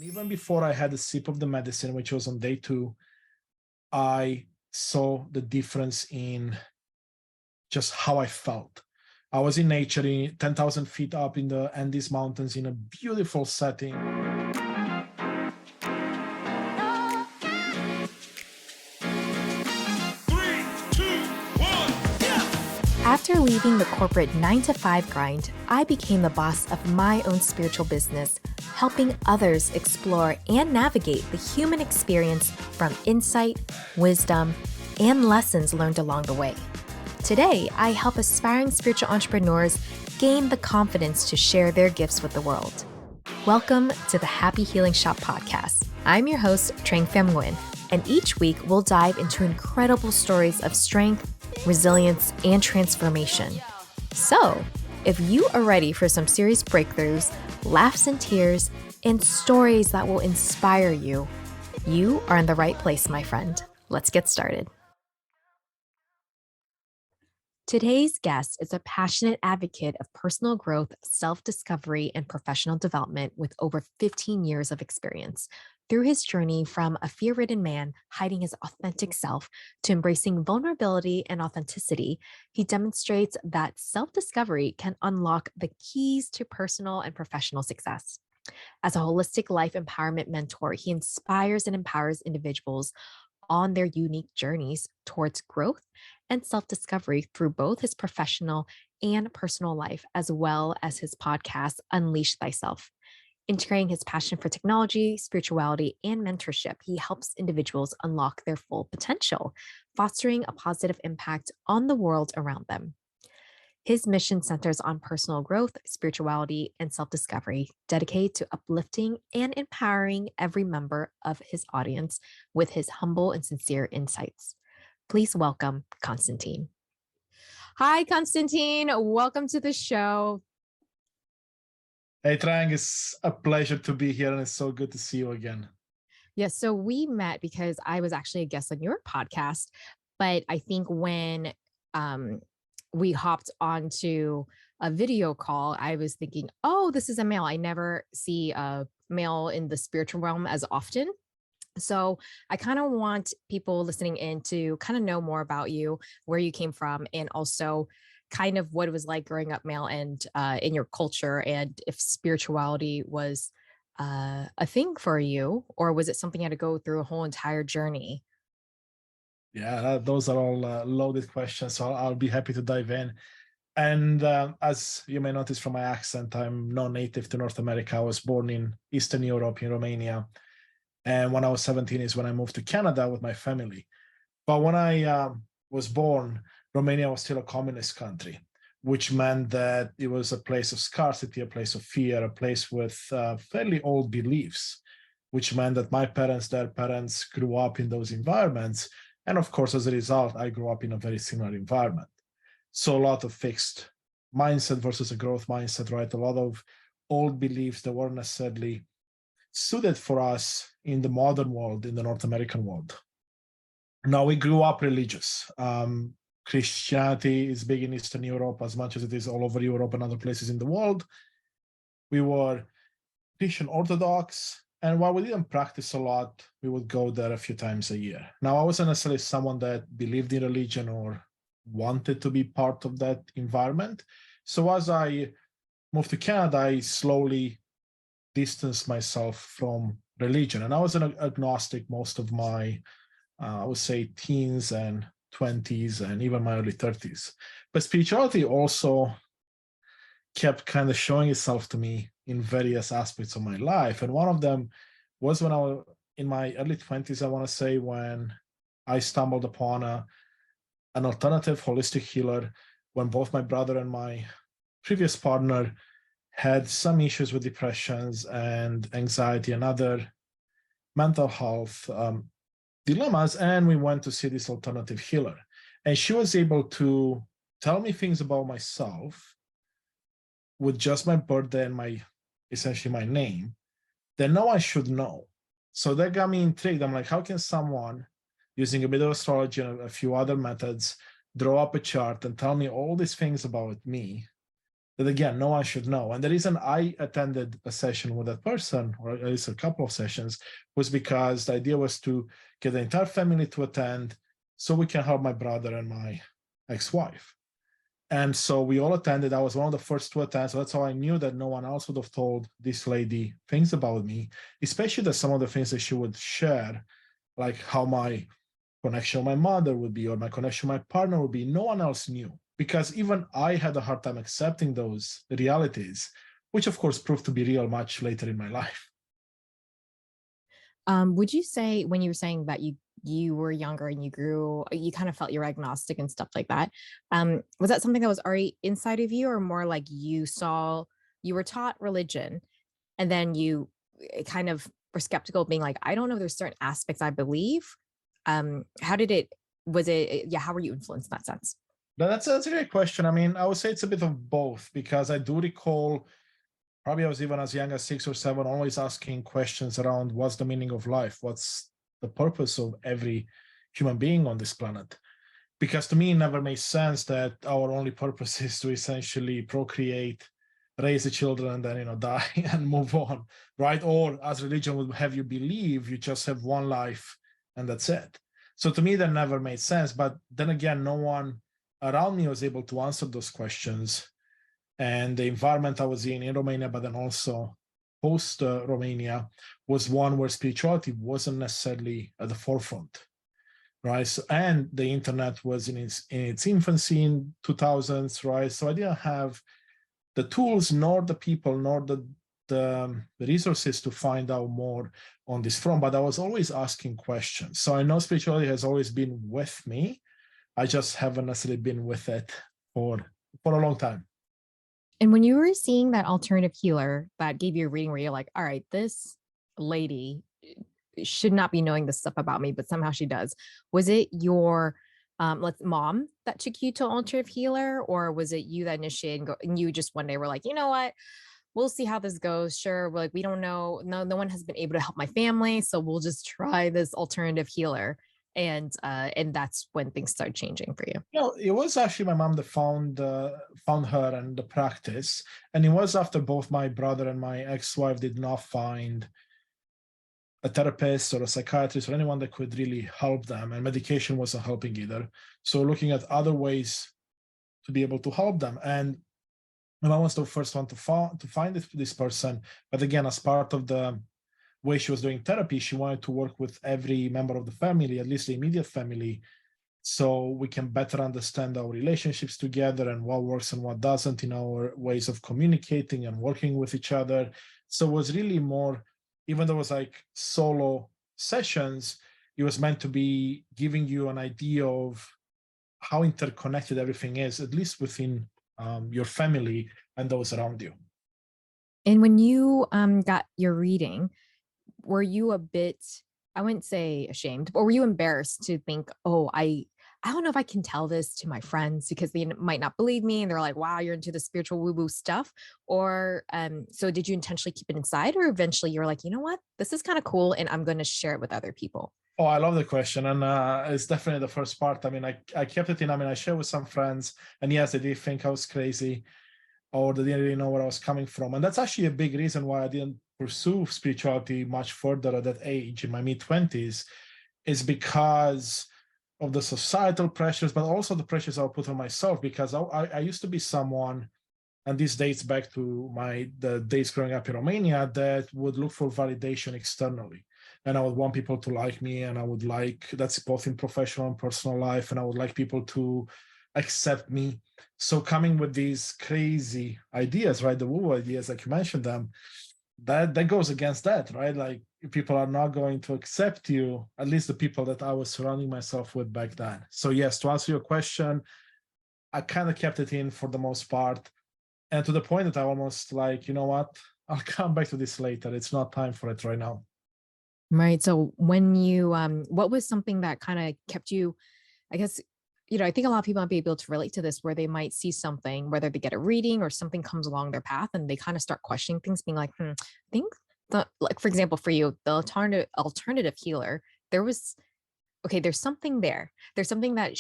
And even before I had a sip of the medicine, which was on day 2, I saw the difference in just how I felt. I was in nature, 10,000 feet up in the Andes Mountains in a beautiful setting. After leaving the corporate 9-to-5 grind, I became the boss of my own spiritual business, helping others explore and navigate the human experience from insight, wisdom, and lessons learned along the way. Today, I help aspiring spiritual entrepreneurs gain the confidence to share their gifts with the world. Welcome to the Happy Healing Shop podcast. I'm your host, Trang Pham Nguyen, and each week we'll dive into incredible stories of strength, resilience, and transformation. So, if you are ready for some serious breakthroughs, laughs and tears, and stories that will inspire you, you are in the right place, my friend. Let's get started. Today's guest is a passionate advocate of personal growth, self-discovery, and professional development with over 15 years of experience. Through his journey from a fear-ridden man hiding his authentic self to embracing vulnerability and authenticity, he demonstrates that self-discovery can unlock the keys to personal and professional success. As a holistic life empowerment mentor, he inspires and empowers individuals on their unique journeys towards growth and self-discovery through both his professional and personal life, as well as his podcast, Unleash Thyself. Integrating his passion for technology, spirituality, and mentorship, he helps individuals unlock their full potential, fostering a positive impact on the world around them. His mission centers on personal growth, spirituality, and self-discovery, dedicated to uplifting and empowering every member of his audience with his humble and sincere insights. Please welcome Constantin. Hi, Constantin. Welcome to the show. Hey, Trang, it's a pleasure to be here, and it's so good to see you again. Yes, so we met because I was actually a guest on your podcast, but I think when we hopped onto a video call, I was thinking, oh, this is a male. I never see a male in the spiritual realm as often. So I kind of want people listening in to kind of know more about you, where you came from, and also kind of what it was like growing up male and in your culture, and if spirituality was a thing for you, or was it something you had to go through a whole entire journey? Yeah, those are all loaded questions, so I'll be happy to dive in. And as you may notice from my accent, I'm non-native to North America. I was born in Eastern Europe, in Romania. And when I was 17 is when I moved to Canada with my family. But when I was born, Romania was still a communist country, which meant that it was a place of scarcity, a place of fear, a place with fairly old beliefs, which meant that my parents, their parents grew up in those environments. And of course, as a result, I grew up in a very similar environment. So a lot of fixed mindset versus a growth mindset, right? A lot of old beliefs that weren't necessarily suited for us in the modern world, in the North American world. Now, we grew up religious. Christianity is big in Eastern Europe as much as it is all over Europe and other places in the world. We were Christian Orthodox, and while we didn't practice a lot, we would go there a few times a year. Now, I wasn't necessarily someone that believed in religion or wanted to be part of that environment. So as I moved to Canada, I slowly distanced myself from religion. And I was an agnostic most of my, I would say, teens and 20s and even my early 30s. But spirituality also kept kind of showing itself to me in various aspects of my life. And one of them was when I was in my early 20s, I want to say, when I stumbled upon an alternative holistic healer, when both my brother and my previous partner had some issues with depressions and anxiety and other mental health dilemmas, and we went to see this alternative healer. And she was able to tell me things about myself with just my birthday and essentially my name that no one should know. So that got me intrigued. I'm like, how can someone using a bit of astrology and a few other methods draw up a chart and tell me all these things about me that again, no one should know. And the reason I attended a session with that person, or at least a couple of sessions, was because the idea was to get the entire family to attend so we can help my brother and my ex-wife. And so we all attended. I was one of the first to attend. So that's how I knew that no one else would have told this lady things about me, especially that some of the things that she would share, like how my connection with my mother would be or my connection with my partner would be, no one else knew. Because even I had a hard time accepting those realities, which of course proved to be real much later in my life. Would you say when you were saying that you were younger and you kind of felt you're agnostic and stuff like that, was that something that was already inside of you, or more like you were taught religion and then you kind of were skeptical, being like, I don't know, there's certain aspects I believe. How did it, was it, yeah, how were you influenced in that sense? That's a great question. I mean, I would say it's a bit of both, because I do recall probably I was even as young as 6 or 7, always asking questions around what's the meaning of life? What's the purpose of every human being on this planet? Because to me, it never made sense that our only purpose is to essentially procreate, raise the children, and then, die and move on, right? Or as religion would have you believe, you just have one life and that's it. So to me, that never made sense. But then again, no one around me was able to answer those questions. And the environment I was in Romania, but then also post Romania, was one where spirituality wasn't necessarily at the forefront, right? So, and the internet was in its infancy in 2000s, right? So I didn't have the tools, nor the people, nor the resources to find out more on this front. But I was always asking questions. So I know spirituality has always been with me. I just haven't necessarily been with it for a long time. And when you were seeing that alternative healer that gave you a reading where you're like, all right, this lady should not be knowing this stuff about me, but somehow she does. Was it your mom that took you to an alternative healer, or was it you that initiated and you just one day were like, you know what? We'll see how this goes. Sure. We're like, we don't know. No one has been able to help my family. So we'll just try this alternative healer. And that's when things start changing for you. It was actually my mom that found her and the practice, and it was after both my brother and my ex-wife did not find a therapist or a psychiatrist or anyone that could really help them, and medication wasn't helping either. So looking at other ways to be able to help them, and my mom was the first one to find this person. But again, as part of the way she was doing therapy, she wanted to work with every member of the family, at least the immediate family, so we can better understand our relationships together and what works and what doesn't in our ways of communicating and working with each other. So it was really more, even though it was like solo sessions, it was meant to be giving you an idea of how interconnected everything is, at least within your family and those around you. And when you got your reading, were you a bit, I wouldn't say ashamed, but were you embarrassed to think, oh, I don't know if I can tell this to my friends because they might not believe me and they're like, wow, you're into the spiritual woo-woo stuff? Or so did you intentionally keep it inside, or eventually you're like, you know what, this is kind of cool and I'm going to share it with other people? Oh, I love the question. And it's definitely the first part. I mean, I kept it in. I mean, I shared with some friends, and yes, they did think I was crazy, or they didn't really know where I was coming from. And that's actually a big reason why I didn't pursue spirituality much further at that age, in my mid-20s, is because of the societal pressures, but also the pressures I put on myself, because I used to be someone, and this dates back to the days growing up in Romania, that would look for validation externally. And I would want people to like me, and I would like, that's both in professional and personal life, and I would like people to accept me. So coming with these crazy ideas, right, the woo ideas, like you mentioned them, that goes against that, right? Like, people are not going to accept you, at least the people that I was surrounding myself with back then. So yes, to answer your question, I kind of kept it in for the most part, and to the point that I almost like, you know what, I'll come back to this later. It's not time for it right now. Right. So when you, what was something that kind of kept you, I guess, I think a lot of people might be able to relate to this, where they might see something, whether they get a reading or something comes along their path, and they kind of start questioning things, being like, I think like, for example, for you, the alternative healer, there was, okay, there's something there. There's something that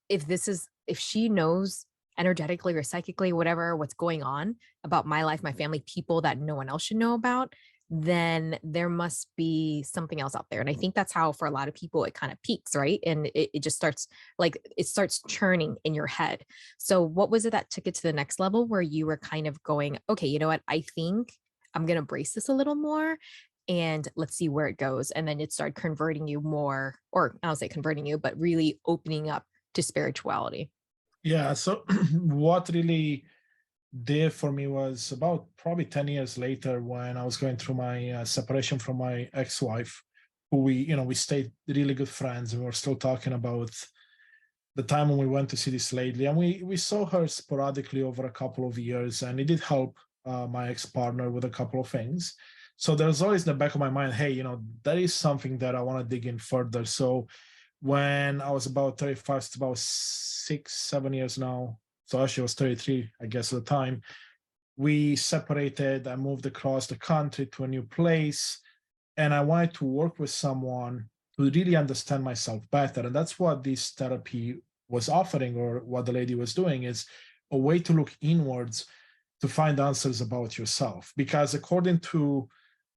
if she knows energetically or psychically, whatever, what's going on about my life, my family, people that no one else should know about, then there must be something else out there. And I think that's how for a lot of people it kind of peaks, right? And it just starts like it starts churning in your head. So what was it that took it to the next level where you were kind of going, okay, you know what? I think I'm gonna brace this a little more and let's see where it goes. And then it started converting you more, or I don't say converting you, but really opening up to spirituality. Yeah. So what really did for me was about probably 10 years later when I was going through my separation from my ex-wife, who we stayed really good friends, and we were still talking about the time when we went to see this lady, and we saw her sporadically over a couple of years, and it did help my ex-partner with a couple of things. So there's always in the back of my mind, hey, there is something that I want to dig in further. So when I was about 35, it's about 6-7 years now. So actually I was 33, I guess, at the time. We separated. I moved across the country to a new place, and I wanted to work with someone to really understand myself better. And that's what this therapy was offering, or what the lady was doing, is a way to look inwards to find answers about yourself. Because according to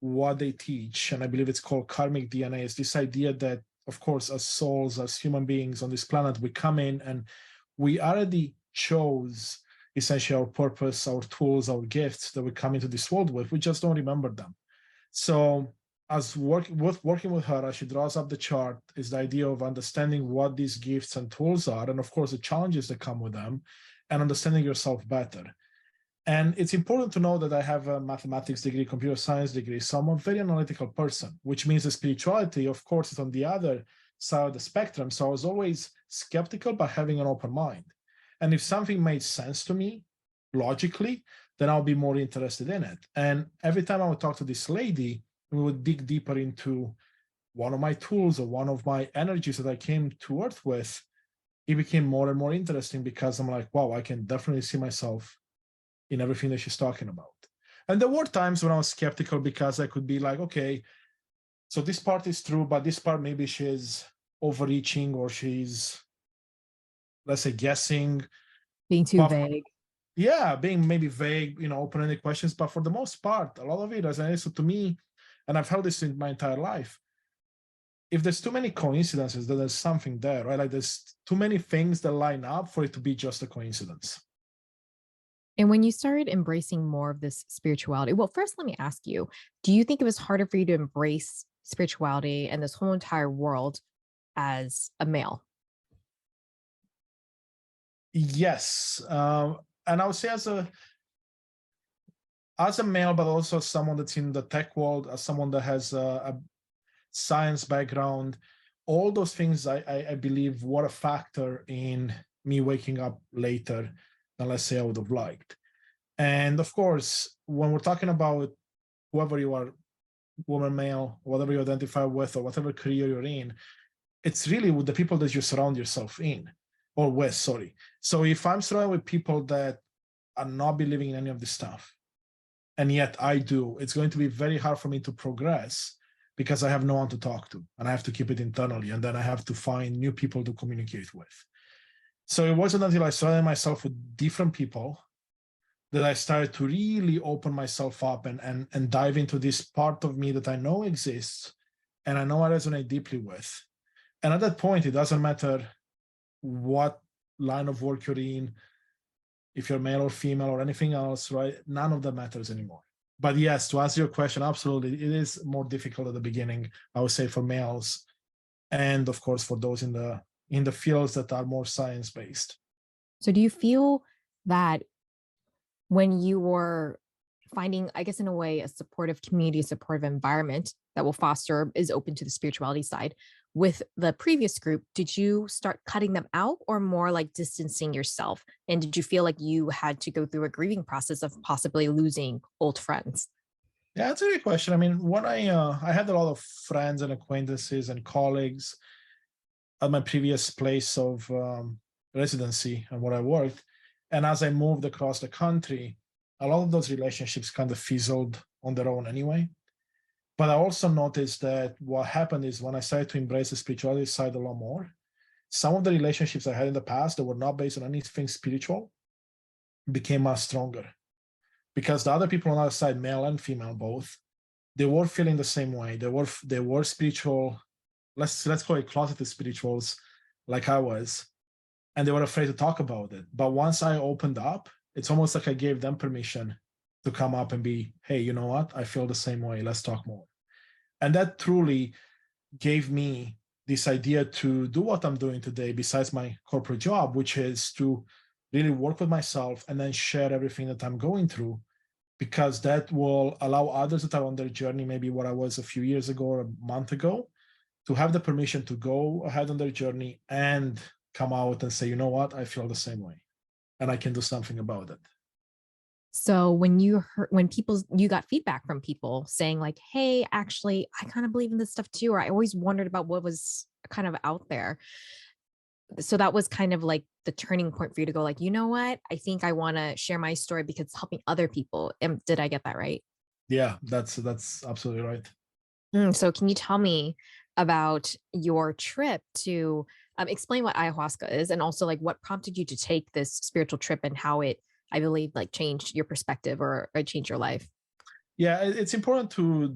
what they teach, and I believe it's called karmic DNA, is this idea that, of course, as souls, as human beings on this planet, we come in and we already chose essentially our purpose, our tools, our gifts that we come into this world with. We just don't remember them. So as working with her, as she draws up the chart, is the idea of understanding what these gifts and tools are, and of course the challenges that come with them, and understanding yourself better. And it's important to know that I have a mathematics degree, computer science degree, so I'm a very analytical person, which means that spirituality, of course, is on the other side of the spectrum. So I was always skeptical, but having an open mind. And if something made sense to me logically, then I'll be more interested in it. And every time I would talk to this lady, we would dig deeper into one of my tools or one of my energies that I came to Earth with. It became more and more interesting because I'm like, wow, I can definitely see myself in everything that she's talking about. And there were times when I was skeptical because I could be like, okay, so this part is true, but this part maybe she's overreaching, or she's, let's say, guessing. Being too But vague. yeah, being maybe vague, open-ended questions. But for the most part, a lot of it resonates. So to me, and I've held this in my entire life, if there's too many coincidences, then there's something there, right? Like there's too many things that line up for it to be just a coincidence. And when you started embracing more of this spirituality, well, first, let me ask you, do you think it was harder for you to embrace spirituality and this whole entire world as a male? Yes. And I would say as a male, but also as someone that's in the tech world, as someone that has a science background, all those things I believe were a factor in me waking up later than, let's say, I would have liked. And of course, when we're talking about whoever you are, woman, male, whatever you identify with, or whatever career you're in, it's really with the people that you surround yourself in, or with, sorry. So if I'm surrounded with people that are not believing in any of this stuff, and yet I do, it's going to be very hard for me to progress because I have no one to talk to, and I have to keep it internally, and then I have to find new people to communicate with. So it wasn't until I surrounded myself with different people that I started to really open myself up and dive into this part of me that I know exists and I know I resonate deeply with. And at that point, it doesn't matter what line of work you're in, if you're male or female or anything else, right? None of that matters anymore. But yes, to answer your question, absolutely, it is more difficult at the beginning, I would say, for males, and of course for those in the fields that are more science-based. So do you feel that when you were finding, I guess, in a way, a supportive community, a supportive environment that will foster, is open to the spirituality side, with the previous group, did you start cutting them out or more like distancing yourself? And did you feel like you had to go through a grieving process of possibly losing old friends? Yeah, that's a great question. I mean, when I had a lot of friends and acquaintances and colleagues at my previous place of residency and where I worked. And as I moved across the country, a lot of those relationships kind of fizzled on their own anyway. But I also noticed that what happened is when I started to embrace the spirituality side a lot more, some of the relationships I had in the past that were not based on anything spiritual became much stronger, because the other people on the other side, male and female both, they were feeling the same way. They were spiritual, let's call it closeted spirituals, like I was, and they were afraid to talk about it. But once I opened up, it's almost like I gave them permission to come up and be, hey, you know what? I feel the same way. Let's talk more. And that truly gave me this idea to do what I'm doing today, besides my corporate job, which is to really work with myself and then share everything that I'm going through, because that will allow others that are on their journey, maybe what I was a few years ago or a month ago, to have the permission to go ahead on their journey and come out and say, you know what, I feel the same way and I can do something about it. So when you got feedback from people saying like, hey, actually, I kind of believe in this stuff too, or I always wondered about what was kind of out there. So that was kind of like the turning point for you to go like, you know what, I think I want to share my story because it's helping other people. And did I get that right? Yeah, that's absolutely right. So can you tell me about your trip to explain what ayahuasca is, and also like what prompted you to take this spiritual trip and how it, I believe, like changed your perspective or changed your life? Yeah, it's important to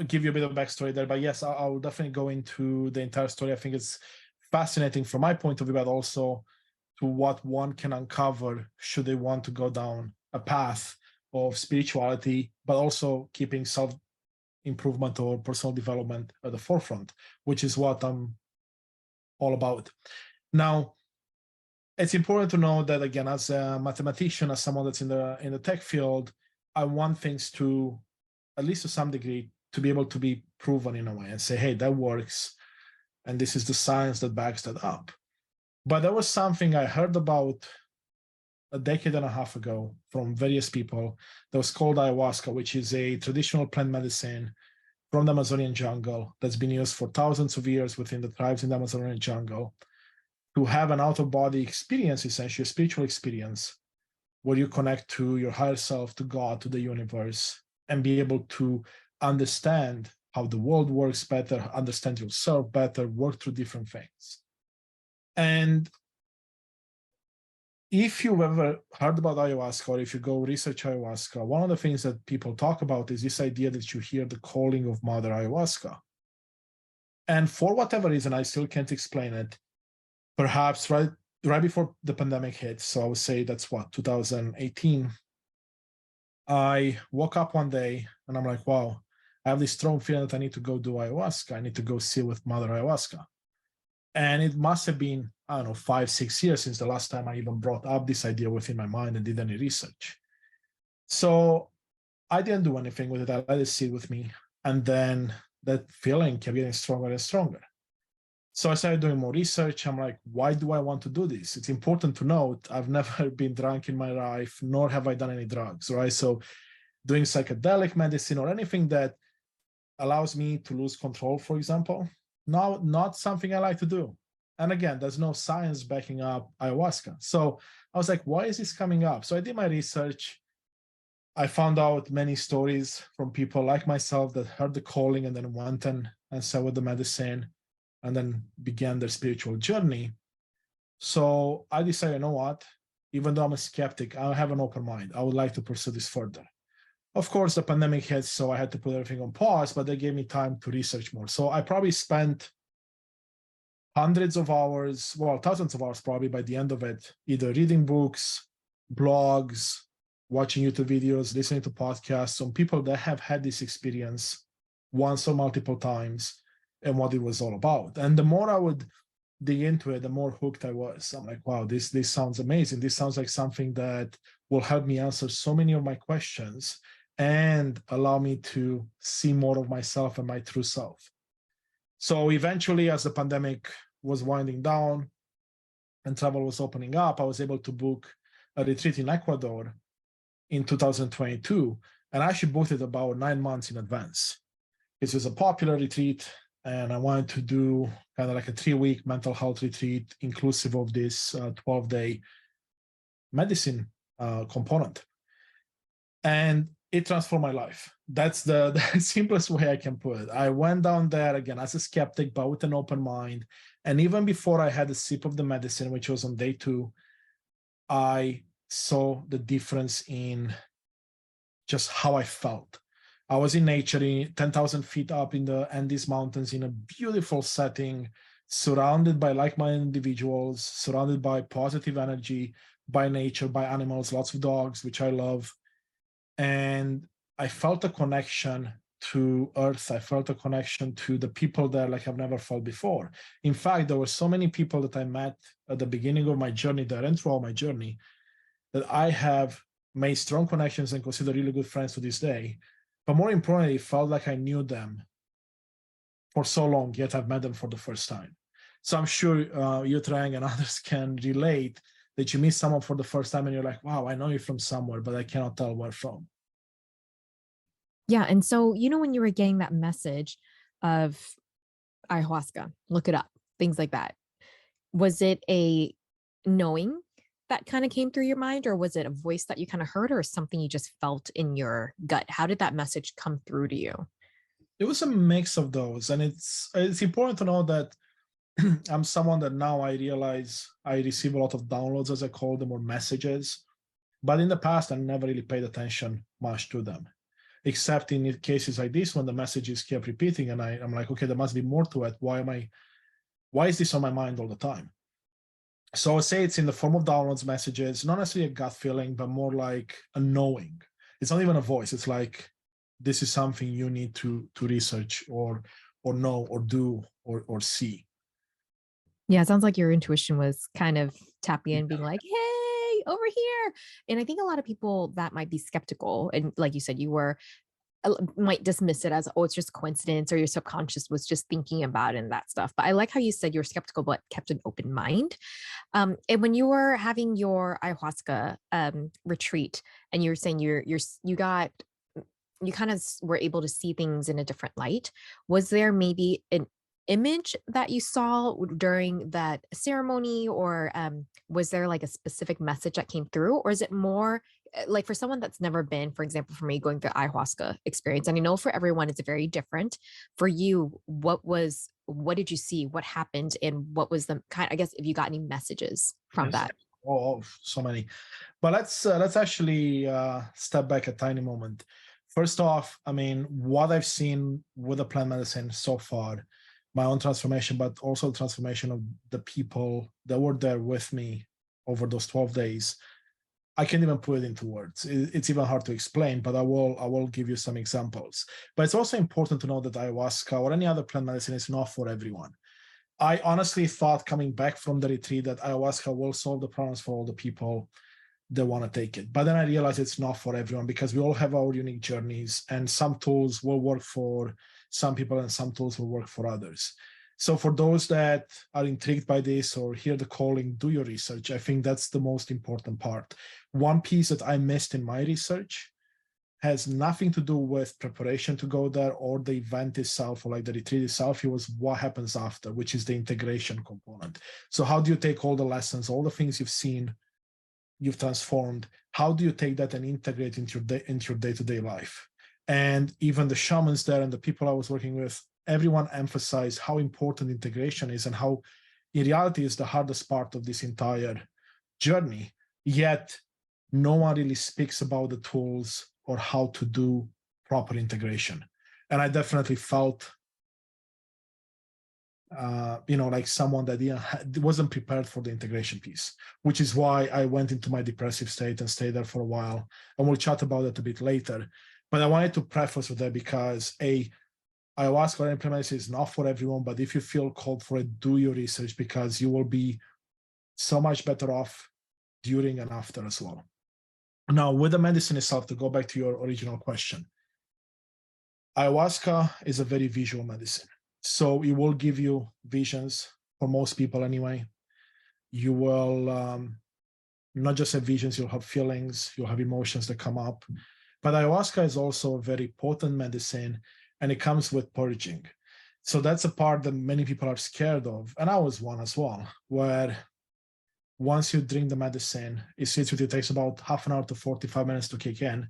give you a bit of backstory there, but yes, I'll definitely go into the entire story. I think it's fascinating from my point of view, but also to what one can uncover should they want to go down a path of spirituality, but also keeping self-improvement or personal development at the forefront, which is what I'm all about. Now, it's important to know that, again, as a mathematician, as someone that's in the tech field, I want things to, at least to some degree, to be able to be proven in a way and say, hey, that works, and this is the science that backs that up. But there was something I heard about a decade and a half ago from various people that was called ayahuasca, which is a traditional plant medicine from the Amazonian jungle that's been used for thousands of years within the tribes in the Amazonian jungle to have an out-of-body experience, essentially a spiritual experience, where you connect to your higher self, to God, to the universe, and be able to understand how the world works better, understand yourself better, work through different things. And if you've ever heard about ayahuasca, or if you go research ayahuasca, one of the things that people talk about is this idea that you hear the calling of Mother Ayahuasca. And for whatever reason, I still can't explain it. Perhaps right before the pandemic hit, so I would say that's what, 2018, I woke up one day and I'm like, wow, I have this strong feeling that I need to go do ayahuasca. I need to go sit with Mother Ayahuasca. And it must have been, I don't know, 5-6 years since the last time I even brought up this idea within my mind and did any research. So I didn't do anything with it. I let it sit with me. And then that feeling kept getting stronger and stronger. So I started doing more research. I'm like, why do I want to do this? It's important to note, I've never been drunk in my life, nor have I done any drugs, right? So doing psychedelic medicine or anything that allows me to lose control, for example, not something I like to do. And again, there's no science backing up ayahuasca. So I was like, why is this coming up? So I did my research. I found out many stories from people like myself that heard the calling and then went and sat with the medicine and then began their spiritual journey. So I decided, you know what, even though I'm a skeptic, I have an open mind. I would like to pursue this further. Of course, the pandemic hit, so I had to put everything on pause, but they gave me time to research more. So I probably spent hundreds of hours, well, thousands of hours probably by the end of it, either reading books, blogs, watching YouTube videos, listening to podcasts on people that have had this experience once or multiple times and what it was all about. And the more I would dig into it, the more hooked I was. I'm like, wow, this sounds amazing. This sounds like something that will help me answer so many of my questions and allow me to see more of myself and my true self. So eventually, as the pandemic was winding down and travel was opening up, I was able to book a retreat in Ecuador in 2022. And I actually booked it about 9 months in advance. This was a popular retreat, and I wanted to do kind of like a 3-week mental health retreat, inclusive of this 12-day medicine component. And it transformed my life. That's the simplest way I can put it. I went down there again as a skeptic, but with an open mind. And even before I had a sip of the medicine, which was on day 2, I saw the difference in just how I felt. I was in nature, in 10,000 feet up in the Andes Mountains, in a beautiful setting, surrounded by like-minded individuals, surrounded by positive energy, by nature, by animals, lots of dogs, which I love. And I felt a connection to Earth. I felt a connection to the people there like I've never felt before. In fact, there were so many people that I met at the beginning of my journey there and throughout my journey that I have made strong connections and consider really good friends to this day. But more importantly, it felt like I knew them for so long, yet I've met them for the first time. So I'm sure you, Trang, and others can relate that you meet someone for the first time and you're like, wow, I know you from somewhere, but I cannot tell where from. Yeah. And so, when you were getting that message of ayahuasca, look it up, things like that, was it a knowing that kind of came through your mind, or was it a voice that you kind of heard, or something you just felt in your gut? How did that message come through to you? It was a mix of those. And it's important to know that I'm someone that now I realize I receive a lot of downloads, as I call them, or messages. But in the past, I never really paid attention much to them, except in cases like this, when the messages kept repeating and I'm like, okay, there must be more to it. Why is this on my mind all the time? So I would say it's in the form of downloads, messages, not necessarily a gut feeling, but more like a knowing. It's not even a voice. It's like, this is something you need to research or know or do or see. Yeah, it sounds like your intuition was kind of tapping in, being like, hey, over here. And I think a lot of people that might be skeptical. And like you said, you were might dismiss it as, oh, it's just coincidence, or your subconscious was just thinking about it and that stuff. But I like how you said you're skeptical, but kept an open mind. And when you were having your ayahuasca retreat, and you were saying you kind of were able to see things in a different light, was there maybe an image that you saw during that ceremony, or was there like a specific message that came through, or is it more like for someone that's never been, for example, for me going through ayahuasca experience, and I know for everyone it's very different. For you, what did you see? What happened? And what was the kind, I guess, if you got any messages from that? Oh, so many. But let's actually step back a tiny moment. First off, I mean, what I've seen with the plant medicine so far, my own transformation, but also the transformation of the people that were there with me over those 12 days, I can't even put it into words. It's even hard to explain, but I will give you some examples. But it's also important to know that ayahuasca or any other plant medicine is not for everyone. I honestly thought coming back from the retreat that ayahuasca will solve the problems for all the people that want to take it. But then I realized it's not for everyone, because we all have our unique journeys, and some tools will work for some people and some tools will work for others. So for those that are intrigued by this or hear the calling, do your research. I think that's the most important part. One piece that I missed in my research has nothing to do with preparation to go there or the event itself or like the retreat itself. It was what happens after, which is the integration component. So how do you take all the lessons, all the things you've seen, you've transformed, how do you take that and integrate into your day-to-day life? And even the shamans there and the people I was working with, everyone emphasized how important integration is and how in reality is the hardest part of this entire journey. Yet no one really speaks about the tools or how to do proper integration. And I definitely felt like someone that wasn't prepared for the integration piece, which is why I went into my depressive state and stayed there for a while. And we'll chat about that a bit later. But I wanted to preface with that because ayahuasca or implementation is not for everyone, but if you feel called for it, do your research, because you will be so much better off during and after as well. Now, with the medicine itself, to go back to your original question, ayahuasca is a very visual medicine. So it will give you visions, for most people anyway. You will not just have visions, you'll have feelings, you'll have emotions that come up. But ayahuasca is also a very potent medicine, and it comes with purging. So that's a part that many people are scared of. And I was one as well, where once you drink the medicine, it sits with you, it takes about half an hour to 45 minutes to kick in.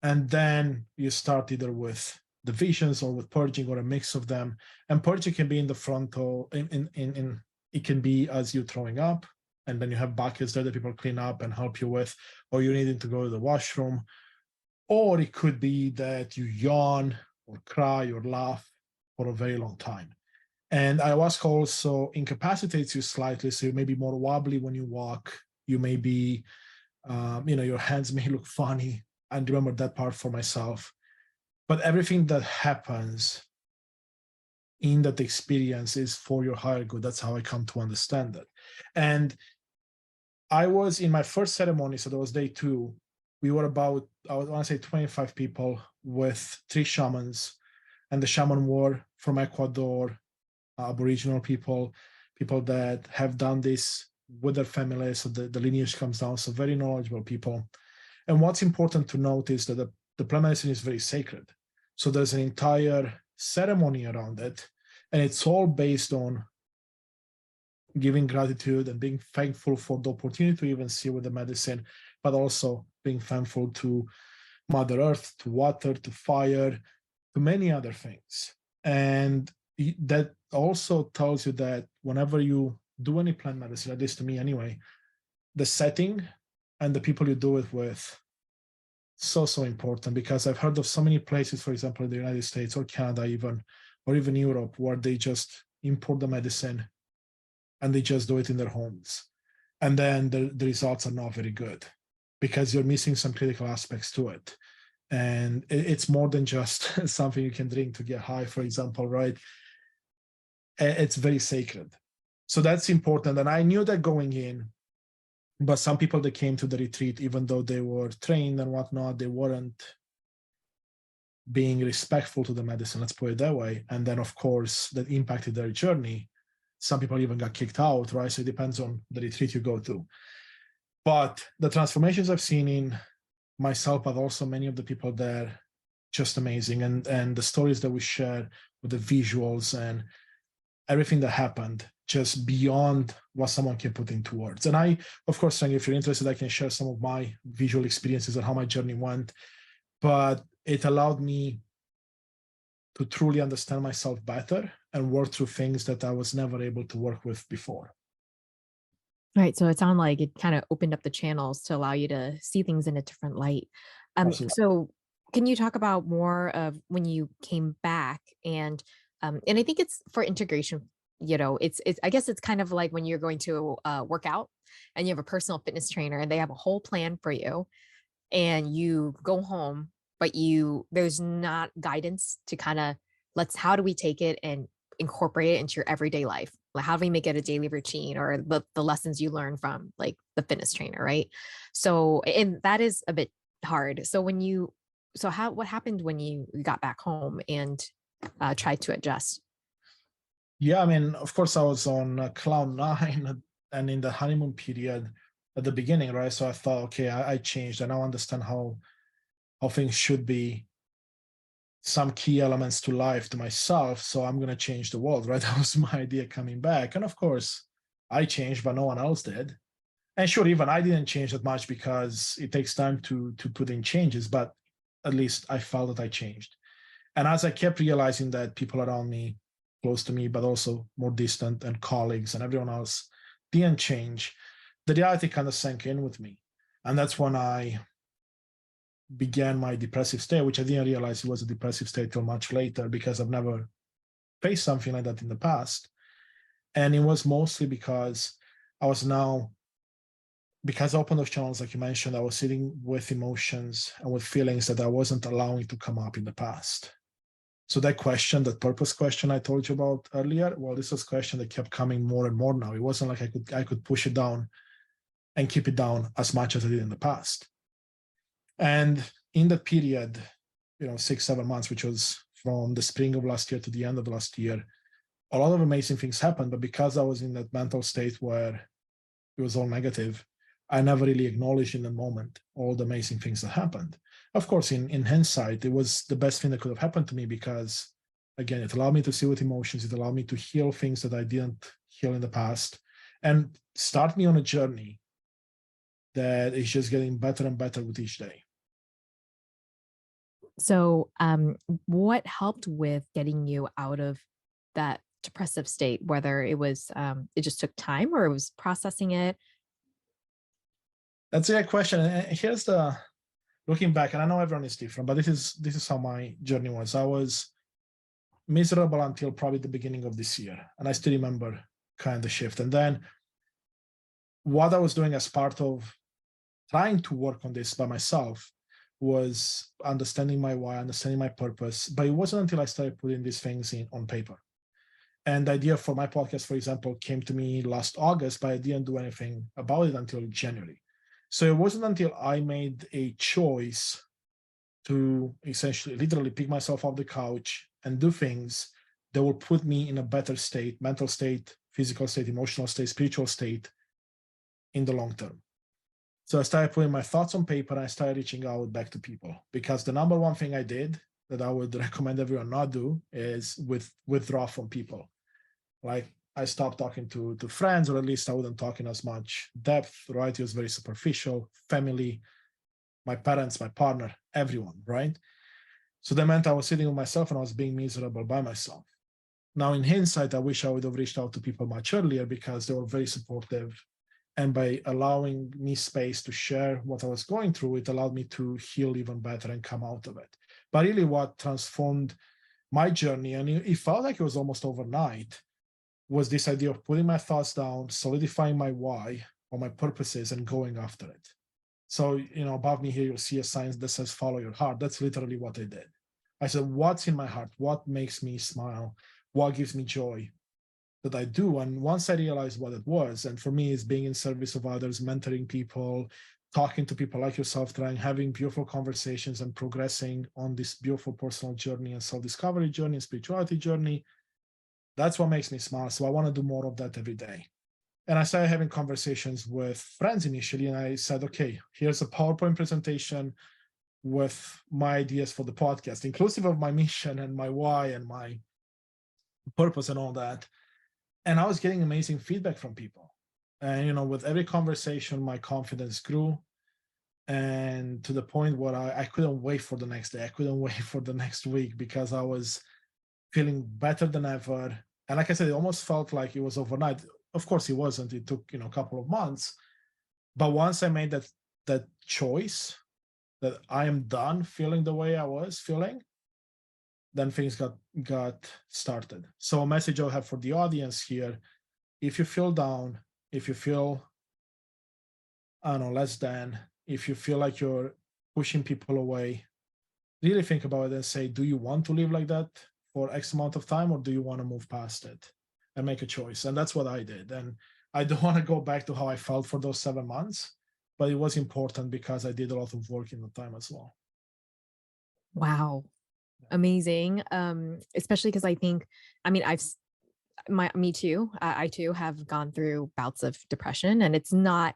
And then you start either with the visions or with purging or a mix of them. And purging can be in the frontal, it can be as you throwing up, and then you have buckets there that people clean up and help you with, or you're needing to go to the washroom, or it could be that you yawn or cry or laugh for a very long time. And ayahuasca also incapacitates you slightly, so you may be more wobbly when you walk. You may be, your hands may look funny. And remember that part for myself. But everything that happens in that experience is for your higher good. That's how I come to understand it. And I was in my first ceremony, so that was day 2. We were about, I want to say 25 people with 3 shamans. And the shaman were from Ecuador, Aboriginal people that have done this with their families. So the lineage comes down. So very knowledgeable people. And what's important to note is that the plant medicine is very sacred. So there's an entire ceremony around it. And it's all based on giving gratitude and being thankful for the opportunity to even see with the medicine, but also being thankful to Mother Earth, to water, to fire, to many other things. And that also tells you that whenever you do any plant medicine, at least to me anyway, the setting and the people you do it with, so important, because I've heard of so many places, for example, in the United States or Canada even, or even Europe, where they just import the medicine and they just do it in their homes. And then the results are not very good because you're missing some critical aspects to it. And it's more than just something you can drink to get high, for example, right? It's very sacred. So that's important. And I knew that going in, but some people that came to the retreat, even though they were trained and whatnot, they weren't being respectful to the medicine, let's put it that way. And then, of course, that impacted their journey. Some people even got kicked out, right? So it depends on the retreat you go to. But the transformations I've seen in myself, but also many of the people there, just amazing. And the stories that we share with the visuals and everything that happened, just beyond what someone can put into words. And I, of course, if you're interested, I can share some of my visual experiences and how my journey went. But it allowed me to truly understand myself better and work through things that I was never able to work with before. Right. So it sounded like it kind of opened up the channels to allow you to see things in a different light. So can you talk about more of when you came back and I think it's for integration, it's I guess it's kind of like when you're going to work out and you have a personal fitness trainer and they have a whole plan for you and you go home, but there's not guidance to kind of how do we take it and incorporate it into your everyday life? Like how do we make it a daily routine or the lessons you learn from like the fitness trainer, right? So, and that is a bit hard. So what happened when you got back home and tried to adjust? Yeah, I mean, of course, I was on cloud 9 and in the honeymoon period at the beginning, right? So I thought, okay, I changed and I now understand how things should be, some key elements to life, to myself. So I'm going to change the world, right? That was my idea coming back. And of course, I changed, but no one else did. And sure, even I didn't change that much because it takes time to put in changes, but at least I felt that I changed. And as I kept realizing that people around me, close to me, but also more distant, and colleagues and everyone else didn't change, the reality kind of sank in with me. And that's when I began my depressive state, which I didn't realize it was a depressive state till much later because I've never faced something like that in the past. And it was mostly because I opened those channels, like you mentioned, I was sitting with emotions and with feelings that I wasn't allowing to come up in the past. So that question, that purpose question I told you about earlier, well, this was a question that kept coming more and more now. It wasn't like I could push it down and keep it down as much as I did in the past. And in that period, 6-7 months, which was from the spring of last year to the end of last year, a lot of amazing things happened. But because I was in that mental state where it was all negative, I never really acknowledged in the moment all the amazing things that happened. Of course, in hindsight, it was the best thing that could have happened to me because, again, it allowed me to see with emotions. It allowed me to heal things that I didn't heal in the past and start me on a journey that is just getting better and better with each day. So what helped with getting you out of that depressive state, whether it was it just took time or it was processing it? That's a good question. And here's the looking back, and I know everyone is different, but this is how my journey was. I was miserable until probably the beginning of this year, and I still remember kind of the shift. And then what I was doing as part of trying to work on this by myself was understanding my why, understanding my purpose. But it wasn't until I started putting these things on paper. And the idea for my podcast, for example, came to me last August, but I didn't do anything about it until January. So it wasn't until I made a choice to essentially literally pick myself off the couch and do things that will put me in a better state, mental state, physical state, emotional state, spiritual state in the long term. So I started putting my thoughts on paper and I started reaching out back to people, because the number one thing I did that I would recommend everyone not do is withdraw from people. Like I stopped talking to friends, or at least I wouldn't talk in as much depth, right? It was very superficial, family, my parents, my partner, everyone, right? So that meant I was sitting with myself and I was being miserable by myself. Now, in hindsight, I wish I would have reached out to people much earlier, because they were very supportive. And by allowing me space to share what I was going through, it allowed me to heal even better and come out of it. But really what transformed my journey, and it felt like it was almost overnight, was this idea of putting my thoughts down, solidifying my why or my purposes, and going after it. So, above me here, you'll see a sign that says, follow your heart. That's literally what I did. I said, what's in my heart? What makes me smile? What gives me joy that I do? And once I realized what it was, and for me, it's being in service of others, mentoring people, talking to people like yourself, having beautiful conversations and progressing on this beautiful personal journey and self-discovery journey and spirituality journey. That's what makes me smile. So I want to do more of that every day. And I started having conversations with friends initially, and I said, okay, here's a PowerPoint presentation with my ideas for the podcast, inclusive of my mission and my why and my purpose and all that. And I was getting amazing feedback from people. And, with every conversation, my confidence grew. And to the point where I couldn't wait for the next day. I couldn't wait for the next week, because I was feeling better than ever. And like I said, it almost felt like it was overnight. Of course, it wasn't. It took, a couple of months. But once I made that choice that I am done feeling the way I was feeling, then things got started. So a message I'll have for the audience here: if you feel down, if you feel, I don't know, less than, if you feel like you're pushing people away, really think about it and say, do you want to live like that for X amount of time, or do you want to move past it and make a choice? And that's what I did. And I don't want to go back to how I felt for those 7 months, but it was important because I did a lot of work in the time as well. Wow. Amazing. Especially because I think, me too. I too have gone through bouts of depression, and it's not,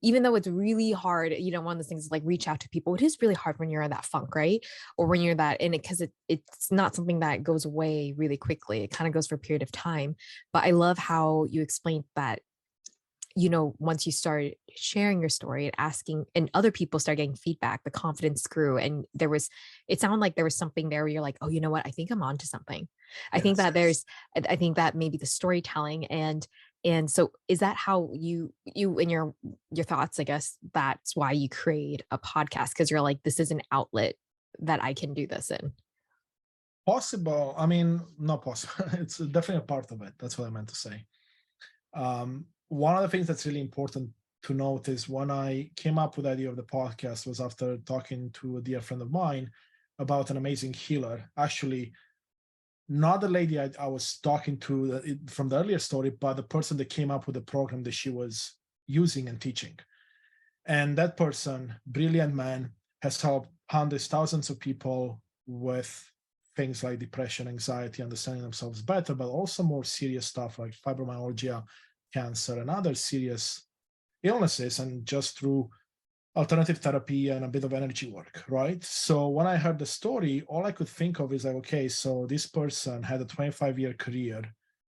even though it's really hard, one of those things is like reach out to people. It is really hard when you're in that funk, right? Or when you're that in it, because it's not something that goes away really quickly. It kind of goes for a period of time. But I love how you explained that, once you start sharing your story and asking, and other people start getting feedback, the confidence grew. And it sounded like there was something there where you're like, oh, you know what? I think I'm onto something. I think that maybe the storytelling and so is that how you in your thoughts, I guess that's why you create a podcast, because you're like, this is an outlet that I can do this in. Possible. Not possible. It's definitely a part of it. That's what I meant to say. One of the things that's really important to note is when I came up with the idea of the podcast was after talking to a dear friend of mine about an amazing healer. Actually, not the lady I was talking to from the earlier story, but the person that came up with the program that she was using and teaching. And that person, brilliant man, has helped hundreds, thousands of people with things like depression, anxiety, understanding themselves better, but also more serious stuff like fibromyalgia, cancer, and other serious illnesses, and just through alternative therapy and a bit of energy work, right? So when I heard the story, all I could think of is like, okay, so this person had a 25-year career,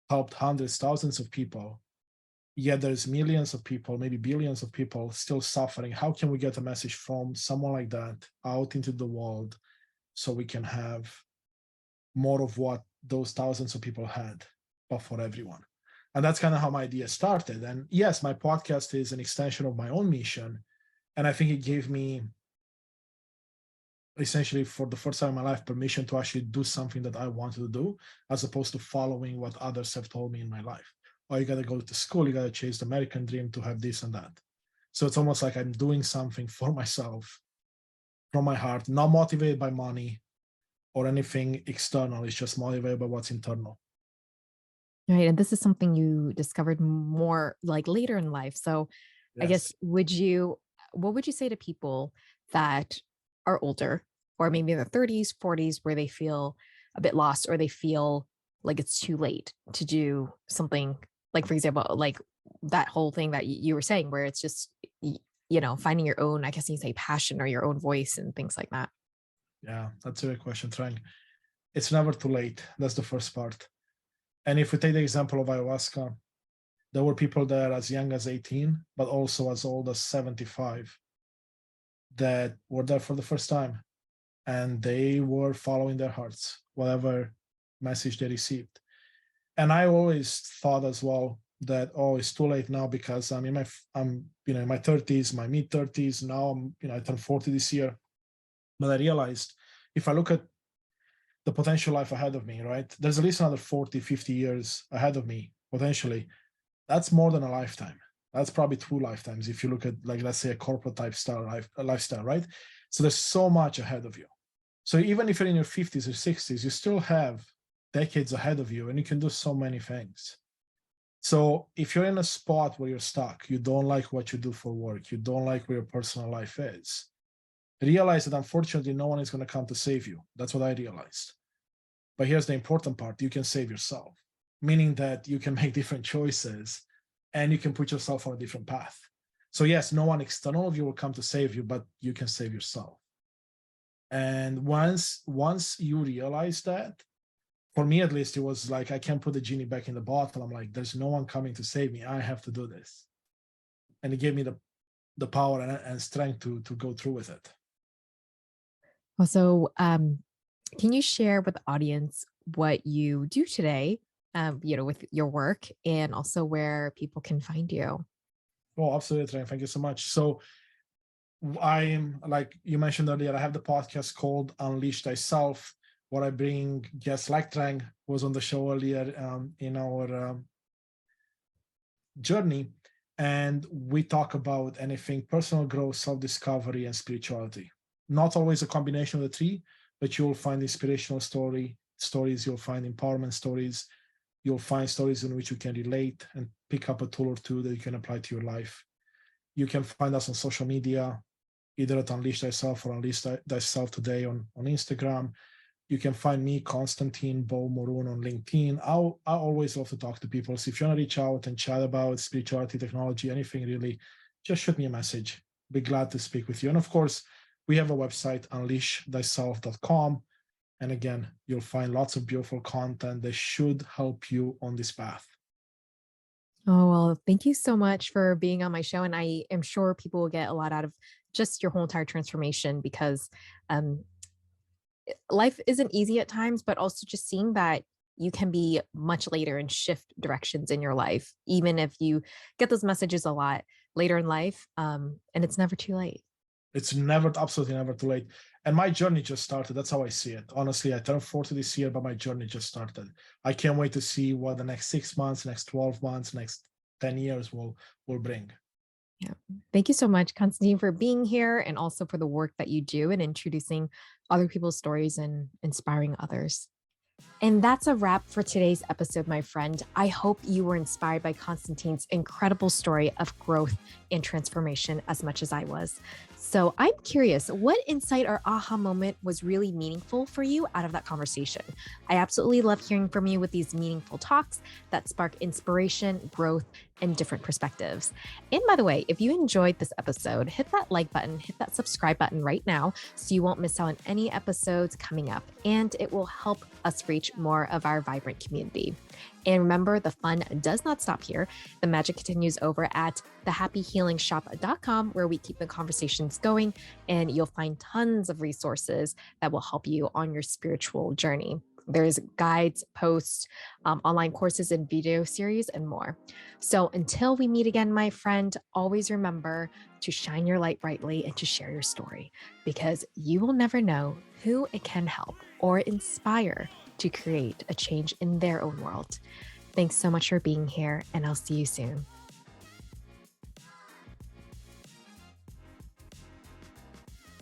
helped hundreds, thousands of people, yet there's millions of people, maybe billions of people still suffering. How can we get a message from someone like that out into the world so we can have more of what those thousands of people had, but for everyone? And that's kind of how my idea started. And yes, my podcast is an extension of my own mission, And I think it gave me, essentially, for the first time in my life, permission to actually do something that I wanted to do, as opposed to following what others have told me in my life. Oh, you got to go to school, you got to chase the American dream to have this and that. So it's almost like I'm doing something for myself from my heart, not motivated by money or anything external. It's just motivated by what's internal. Right. And this is something you discovered more like later in life. So I Yes. guess, what would you say to people that are older or maybe in their 30s, 40s, where they feel a bit lost or they feel like it's too late to do something like, for example, like that whole thing that you were saying, where it's just, finding your own, I guess you say passion or your own voice and things like that. Yeah, that's a good question, Trang. It's never too late. That's the first part. And if we take the example of ayahuasca, there were people there as young as 18, but also as old as 75 that were there for the first time. And they were following their hearts, whatever message they received. And I always thought as well that, oh, it's too late now because I'm in my 30s, my mid 30s. Now I turned 40 this year. But I realized if I look at the potential life ahead of me, right? There's at least another 40, 50 years ahead of me, potentially. That's more than a lifetime. That's probably 2 lifetimes if you look at, like, let's say, a corporate type lifestyle, right? So there's so much ahead of you. So even if you're in your 50s or 60s, you still have decades ahead of you and you can do so many things. So if you're in a spot where you're stuck, you don't like what you do for work, you don't like where your personal life is, realize that unfortunately no one is going to come to save you. That's what I realized. But here's the important part: you can save yourself, meaning that you can make different choices and you can put yourself on a different path. So yes, no one external of you will come to save you, but you can save yourself. And once you realize that, for me at least, it was like I can't put the genie back in the bottle. I'm like, there's no one coming to save me. I have to do this. And it gave me the power and strength to go through with it. Also, can you share with the audience what you do today, with your work and also where people can find you? Oh, absolutely. Thank you so much. So I'm, like you mentioned earlier, I have the podcast called Unleash Thyself, where I bring guests like Trang, who was on the show earlier, in our journey. And we talk about anything personal growth, self-discovery, and spirituality. Not always a combination of the three, but you'll find inspirational stories, you'll find empowerment stories, you'll find stories in which you can relate and pick up a tool or two that you can apply to your life. You can find us on social media, either at Unleash Thyself or Unleash Thyself Today on Instagram. You can find me, Constantin Bo Morun, on LinkedIn. I always love to talk to people. So if you want to reach out and chat about spirituality, technology, anything really, just shoot me a message. Be glad to speak with you. And of course, we have a website, unleashthyself.com. And again, you'll find lots of beautiful content that should help you on this path. Oh, well, thank you so much for being on my show. And I am sure people will get a lot out of just your whole entire transformation because um, life isn't easy at times, but also just seeing that you can be much later and shift directions in your life, even if you get those messages a lot later in life. And it's never too late. It's never, absolutely never too late. And my journey just started. That's how I see it. Honestly, I turned 40 this year, but my journey just started. I can't wait to see what the next 6 months, next 12 months, next 10 years will bring. Yeah. Thank you so much, Constantine, for being here and also for the work that you do and introducing other people's stories and inspiring others. And that's a wrap for today's episode, my friend. I hope you were inspired by Constantine's incredible story of growth and transformation as much as I was. So I'm curious, what insight or aha moment was really meaningful for you out of that conversation? I absolutely love hearing from you with these meaningful talks that spark inspiration, growth, and different perspectives. And by the way, if you enjoyed this episode, hit that like button, hit that subscribe button right now so you won't miss out on any episodes coming up. And it will help us reach more of our vibrant community. And remember, the fun does not stop here. The magic continues over at thehappyhealingshop.com, where we keep the conversations going, and you'll find tons of resources that will help you on your spiritual journey. There's guides, posts, online courses, and video series, and more. So until we meet again, my friend, always remember to shine your light brightly and to share your story, because you will never know who it can help or inspire to create a change in their own world. Thanks so much for being here, and I'll see you soon.